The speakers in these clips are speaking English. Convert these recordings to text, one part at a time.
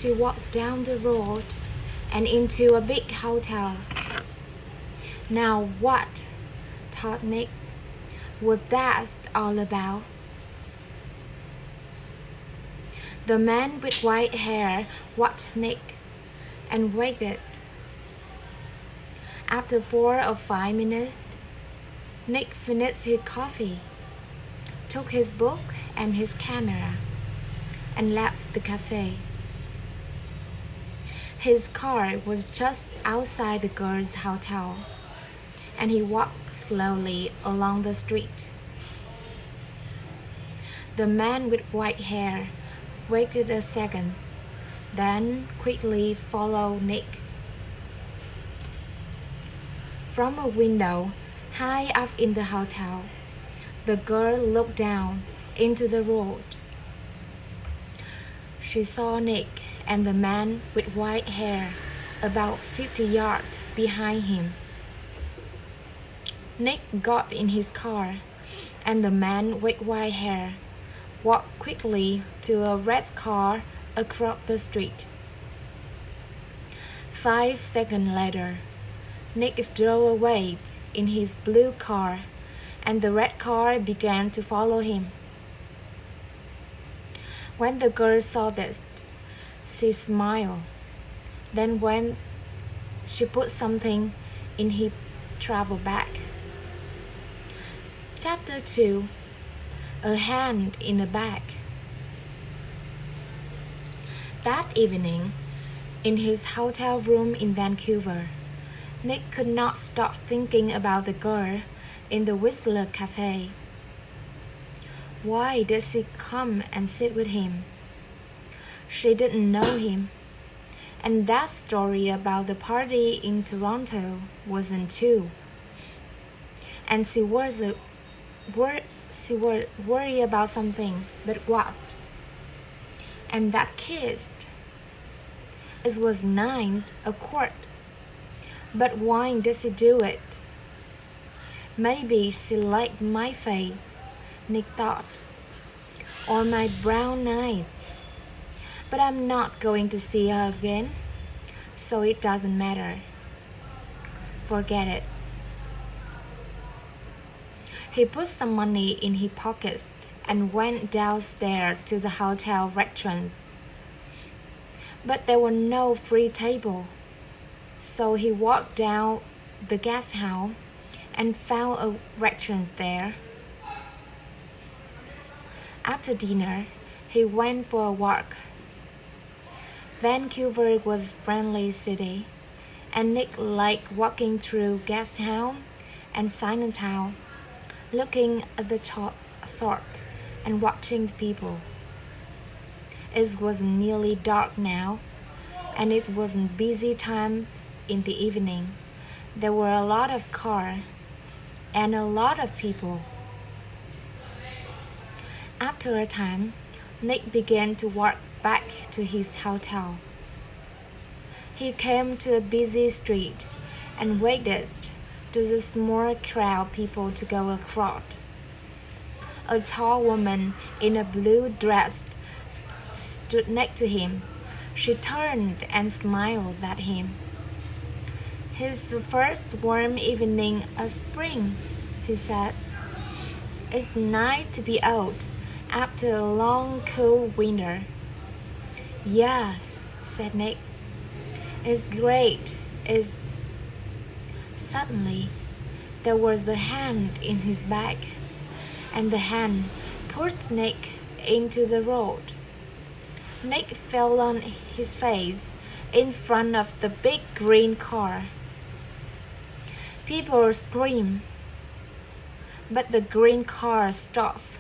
She walked down the road and into a big hotel. Now what, thought Nick, was that all about? The man with white hair watched Nick and waited. After 4 or 5 minutes, Nick finished his coffee, took his book and his camera, and left the cafe. His car was just outside the girls' hotel, and he walked slowly along the street. The man with white hair waited a second, then quickly followed Nick. From a window high up in the hotel, the girl looked down into the road. She saw Nick and the man with white hair about 50 yards behind him. Nick got in his car, and the man with white hair walked quickly to a red car across the street. 5 seconds later, Nick drove away in his blue car, and the red car began to follow him. When the girl saw this, she smiled. Then when she put something in his travel bag. Chapter 2. A hand in a bag. That evening, in his hotel room in Vancouver, Nick could not stop thinking about the girl in the Whistler Cafe. Why did she come and sit with him? She didn't know him, and that story about the party in Toronto wasn't true. And she was worried about something, but what? And that kiss. It was 9 a quart. But why did she do it? Maybe she liked my face, Nick thought, or my brown eyes. But I'm not going to see her again, so it doesn't matter. Forget it. He put some money in his pockets and went downstairs to the hotel restaurant. But there were no free tables, so he walked down the guest house and found a restaurant there. After dinner, he went for a walk. Vancouver was a friendly city, and Nick liked walking through guest house and Chinatown, looking at the shop and watching the people. It was nearly dark now, and it was a busy time in the evening. There were a lot of cars and a lot of people. After a time, Nick began to walk back to his hotel. He came to a busy street and waited to the small crowd people to go across. A tall woman in a blue dress stood next to him. She turned and smiled at him. "It's the first warm evening of spring," she said. "It's nice to be out after a long, cool winter." "Yes," said Nick. "It's great. It's..." Suddenly, there was a hand in his bag, and the hand pushed Nick into the road. Nick fell on his face in front of the big green car. People screamed, but the green car stopped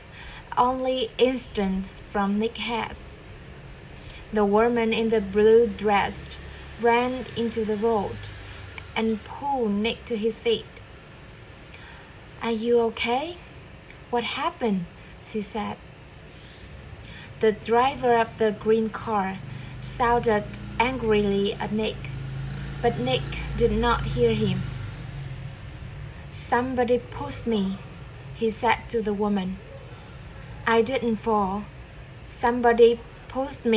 only instant from Nick's head. The woman in the blue dress ran into the road and pulled Nick to his feet. "Are you okay? What happened?" she said. The driver of the green car shouted angrily at Nick, but Nick did not hear him. "Somebody pushed me," he said to the woman. "I didn't fall. Somebody pushed me."